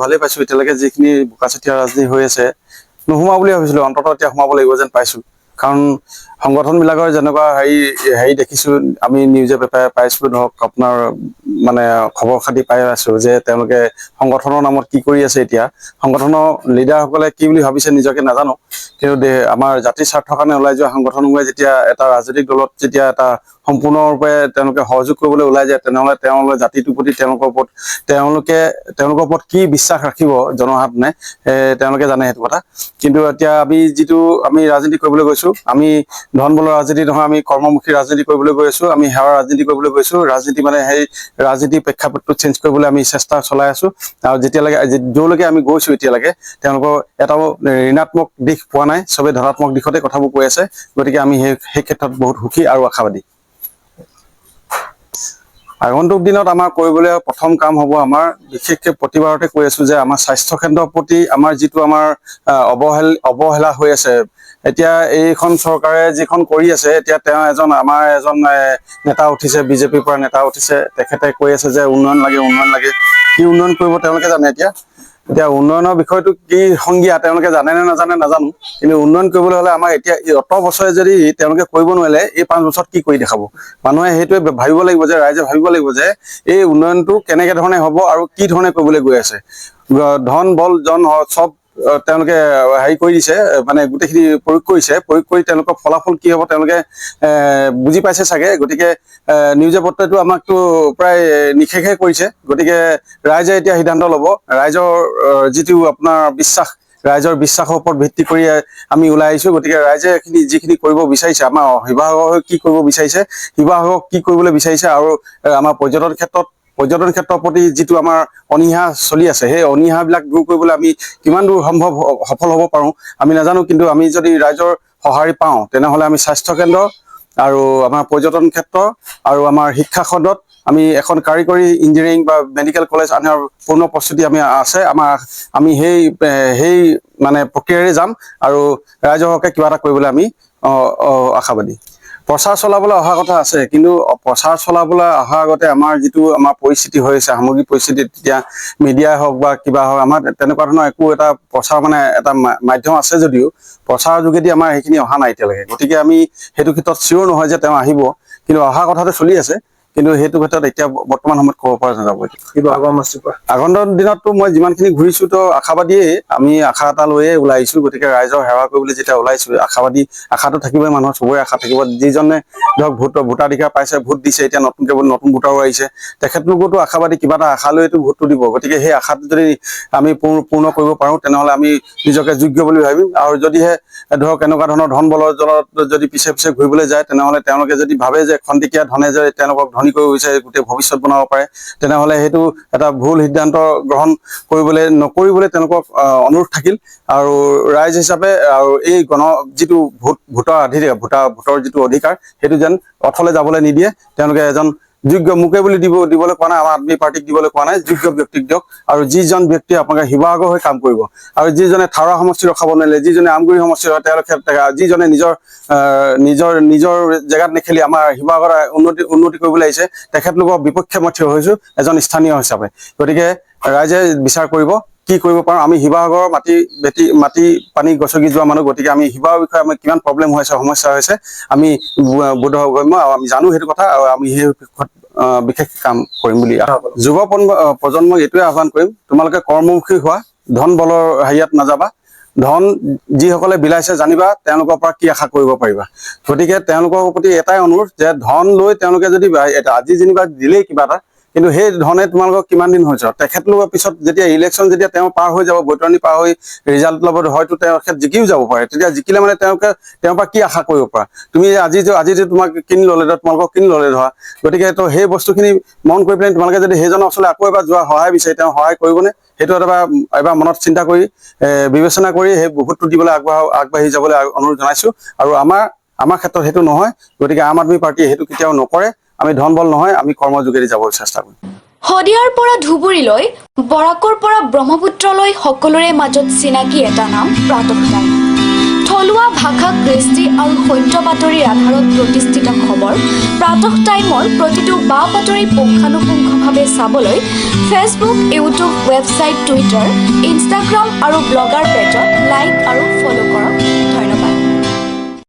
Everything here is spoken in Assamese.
ভালেই পাইছো এতিয়ালৈকে যিখিনি বোকাচতীয়া ৰাজনীতি হৈ আছে নোসোমোৱা বুলি ভাবিছিলো অন্ততঃ এতিয়া সোমাব লাগিব যেন পাইছো কাৰণ সংগঠনবিলাকৰ যেনেকুৱা হেৰি দেখিছো আমি নিউজে পেপাৰে পাইছো ধৰক আপোনাৰ মানে খবৰ খাতি পাই আছো যে তেওঁলোকে সংগঠনৰ নামত কি কৰি আছে এতিয়া সংগঠনৰ লিডাৰসকলে কি বুলি ভাবিছে নিজকে নাজানো কিন্তু আমাৰ জাতিৰ স্বাৰ্থৰ কাৰণে ওলাই যোৱা সংগঠনসমূহে যেতিয়া এটা ৰাজনৈতিক দলত যেতিয়া এটা সম্পূৰ্ণৰূপে তেওঁলোকে সহযোগ কৰিবলৈ ওলাই যায় তেনেহ'লে তেওঁলোকে জাতিটোৰ প্ৰতি তেওঁলোকৰ ওপৰত কি বিশ্বাস ৰাখিব জনসাধাৰণে তেওঁলোকে জানে সেইটো কথা কিন্তু এতিয়া আমি ৰাজনীতি কৰিবলৈ গৈছো আমি ধন বলৰ ৰাজনীতি নহয় আমি কৰ্মমুখী ৰাজনীতি কৰিবলৈ গৈ আছো আমি সেৱাৰ ৰাজনীতি কৰিবলৈ গৈছো ৰাজনীতি মানে সেই ৰাজনীতি প্ৰেক্ষাপটটো চেঞ্জ কৰিবলৈ আমি চেষ্টা চলাই আছো আৰু যলৈকে আমি গৈছো এতিয়ালৈকে তেওঁলোকৰ এটাও ঋণাত্মক দিশ পোৱা নাই চবে ধনাত্মক দিশতে কথাবোৰ কৈ আছে গতিকে আমি সেই ক্ষেত্ৰত বহুত সুখী আৰু আশাবাদী আগন্তুক দিনত আমাৰ কৰিবলৈ প্ৰথম কাম হ'ব আমাৰ বিশেষকৈ প্ৰতিবাৰতে কৈ আছো যে আমাৰ স্বাস্থ্য কেন্দ্ৰৰ প্ৰতি আমাৰ যিটো আমাৰ অৱহেলা হৈ আছে এতিয়া এইখন চৰকাৰে যিখন কৰি আছে এতিয়া আমাৰ এজন নেতা উঠিছে বিজেপিৰ পৰা নেতা উঠিছে তেখেতে কৈ আছে যে উন্নয়ন লাগে কি উন্নয়ন কৰিব তেওঁলোকে জানে এতিয়া উন্নয়নৰ বিষয়টো কি সংজ্ঞা তেওঁলোকে জানে নে নাজানে নাজানো কিন্তু উন্নয়ন কৰিবলৈ হ'লে আমাৰ এতিয়া অত বছৰে যদি তেওঁলোকে কৰিব নোৱাৰিলে এই 5 বছৰত কি কৰি দেখাব মানুহে সেইটোৱে ভাবিব লাগিব যে ৰাইজে ভাবিব লাগিব যে এই উন্নয়নটো কেনেকে ধৰণে হ'ব আৰু কি ধৰণে কৰিবলৈ গৈ আছে ধন বল জন চব তেওঁলোকে হেৰি কৰি দিছে মানে গোটেইখিনি প্ৰয়োগ কৰি তেওঁলোকৰ ফলাফল কি হ'ব তেওঁলোকে বুজি পাইছে চাগে গতিকে নিউজে পত্ৰটো আমাকতো প্ৰায় নিষেধে কৰিছে গতিকে ৰাইজে এতিয়া সিদ্ধান্ত ল'ব ৰাইজৰ যিটো আপোনাৰ ৰাইজৰ বিশ্বাসৰ ওপৰত ভিত্তি কৰি আমি ওলাই আহিছো গতিকে ৰাইজে যিখিনি কৰিব বিচাৰিছে আমাৰ শিৱসাগৰ কি কৰিব বিচাৰিছে শিৱসাগৰক কি কৰিবলৈ বিচাৰিছে আৰু আমাৰ পৰ্যটন ক্ষেত্ৰৰ প্ৰতি যিটো আমাৰ অনীহা চলি আছে সেই অনীহাবিলাক দূৰ কৰিবলৈ আমি কিমান দূৰ সফল হ'ব পাৰোঁ আমি নাজানো কিন্তু আমি যদি ৰাইজৰ সঁহাৰি পাওঁ তেনেহ'লে আমি স্বাস্থ্য কেন্দ্ৰ আৰু আমাৰ পৰ্যটন ক্ষেত্ৰ আৰু আমাৰ শিক্ষা খণ্ডত আমি এখন কাৰিকৰী ইঞ্জিনিয়াৰিং বা মেডিকেল কলেজ আনাৰ পূৰ্ণ প্ৰস্তুতি আমি সেই মানে প্ৰক্ৰিয়াৰে যাম আৰু ৰাইজৰ হকে কিবা এটা কৰিবলৈ আমি আশাবাদী প্ৰচাৰ চলাবলৈ অহা কথা আছে কিন্তু প্ৰচাৰ চলাবলৈ অহাৰ আগতে আমাৰ যিটো আমাৰ পৰিস্থিতি হৈ আছে সামগ্ৰিক পৰিস্থিতি তেতিয়া মিডিয়াই হওক বা কিবা হওক আমাৰ তেনেকুৱা ধৰণৰ একো এটা প্ৰচাৰ মানে এটা মাধ্যম আছে যদিও প্ৰচাৰৰ যোগেদি আমাৰ সেইখিনি অহা নাই এতিয়ালৈকে গতিকে আমি সেইটো ক্ষেত্ৰত চিয়ৰ নহয় যে তেওঁ আহিব কিন্তু অহা কথাটো চলি আছে কিন্তু সেইটো ক্ষেত্ৰত এতিয়া বৰ্তমান সময়ত ক'ব পৰা নাযাব আগন্তুক দিনততো মই যিমানখিনি ঘূৰিছো তো আশাবাদীয়ে আমি আশা এটা লৈয়ে ওলাই আহিছো গতিকে ৰাইজৰ সেৱা কৰিবলৈ যেতিয়া ওলাইছো আশাটো থাকিবই মানুহৰ চবৰে আশা থাকিব যিজনে ধৰক ভোটাধিকাৰ পাইছে ভোট দিছে এতিয়া নতুন ভোটাৰো আহিছে তেখেতলোকতো আশাবাদী কিবা এটা আশা লৈতো ভোটটো দিব গতিকে সেই আশাটো যদি আমি পূৰ্ণ কৰিব পাৰোঁ তেনেহ'লে আমি নিজকে যোগ্য বুলি ভাবিম আৰু যদিহে ধৰক এনেকুৱা ধৰণৰ ধন বলৰ জলত যদি পিছে ঘূৰিবলৈ যায় তেনেহ'লে তেওঁলোকে যদি ভাবে যে খন্তেকীয়া ধনে যে তেওঁলোকক ধনী কৰিব বিচাৰে গোটেই ভৱিষ্যত বনাব পাৰে তেনেহ'লে সেইটো এটা ভুল সিদ্ধান্ত গ্ৰহণ নকৰিবলৈ তেওঁলোকক অনুৰোধ থাকিল আৰু ৰাইজ হিচাপে আৰু এই যিটো ভোটৰ যিটো অধিকাৰ সেইটো যেন অথলে যাবলৈ নিদিয়ে তেওঁলোকে এজন যোগ্য মোকে বুলি দিবলৈ কোৱা নাই আম আদমি পাৰ্টিক দিবলৈ কোৱা নাই যোগ্য ব্যক্তিক দিয়ক আৰু যিজন ব্যক্তিয়ে আপোনালোকে শিৱসাগৰ হৈ কাম কৰিব আৰু যিজনে থাৰা সমষ্টি ৰখাব নোৱাৰিলে যিজনে আমগুৰি সমষ্টি তেওঁলোকে যিজনে নিজৰ জেগাত নেখেলি আমাৰ শিৱসাগৰ উন্নতি কৰিবলৈ আহিছে তেখেতলোকৰ বিপক্ষে মই থিয় হৈছো এজন স্থানীয় হিচাপে গতিকে ৰাইজে বিচাৰ কৰিব কি কৰিব পাৰোঁ আমি শিৱসাগৰৰ মাটি পানী গছকি যোৱা মানুহ গতিকে আমি শিৱসাগৰৰ বিষয়ে আমাৰ কিমান প্ৰব্লেম হৈ আছে সমস্যা হৈছে আমি বোধগম্য আৰু আমি জানো সেইটো কথা আৰু আমি সেই বিশেষ কাম কৰিম বুলি যুৱ প্ৰজন্মক এইটোৱে আহ্বান কৰিম তোমালোকে কৰ্মমুখী হোৱা ধন বলৰ হেৰিয়াত নাযাবা ধন যিসকলে বিলাইছে জানিবা তেওঁলোকৰ পৰা কি আশা কৰিব পাৰিবা গতিকে তেওঁলোকৰ প্ৰতি এটাই অনুৰোধ যে ধন লৈ তেওঁলোকে যদি আজি যেনিবা দিলেই কিবা এটা কিন্তু সেই ধৰণে তোমালোকক কিমান দিন হৈছে তেখেতলোকৰ পিছত যেতিয়া ইলেকশ্যন যেতিয়া তেওঁ পাৰ হৈ যাব বৈতৰণি পাৰ হৈ ৰিজাল্ট ল'ব হয়তো তেখেত জিকিও যাব পাৰে তেতিয়া জিকিলে মানে তেওঁৰ পৰা কি আশা কৰিব পাৰা তুমি আজি তোমাক কিনি ল'লে তোমালোকক কিনি ল'লে ধৰা গতিকে তো সেই বস্তুখিনি মন কৰি পেলাই তোমালোকে যদি সেইজনৰ ওচৰলৈ আকৌ এবাৰ যোৱা সহায় বিচাৰি তেওঁ সহায় কৰিবনে সেইটো এবাৰ মনত চিন্তা কৰি বিবেচনা কৰি সেই ভোটটো দিবলৈ আগবাঢ়ি যাবলৈ অনুৰোধ জনাইছো আৰু আমাৰ ক্ষেত্ৰত সেইটো নহয় গতিকে আম আদমি পাৰ্টিয়ে সেইটো কেতিয়াও নকৰে আমি ধন বল নহয় আমি কৰ্মৰ যোগেদি যাবলৈ চেষ্টা কৰিম শদিয়াৰ পৰা ধুবুৰীলৈ বৰাকৰ পৰা ব্ৰহ্মপুত্ৰলৈ সকলোৰে মাজত চিনাকি এটা নাম প্ৰাতঃ থলুৱা ভাষা কৃষ্টি আৰু সত্য বাতৰিৰ আধাৰত প্ৰতিষ্ঠিত খবৰ প্ৰাতঃ টাইমৰ প্ৰতিটো বা বাতৰি পুংখানুপুংখভাৱে চাবলৈ Facebook, YouTube, website, Twitter, Instagram আৰু ব্লগাৰ পেজত লাইক আৰু ফ'ল' কৰক।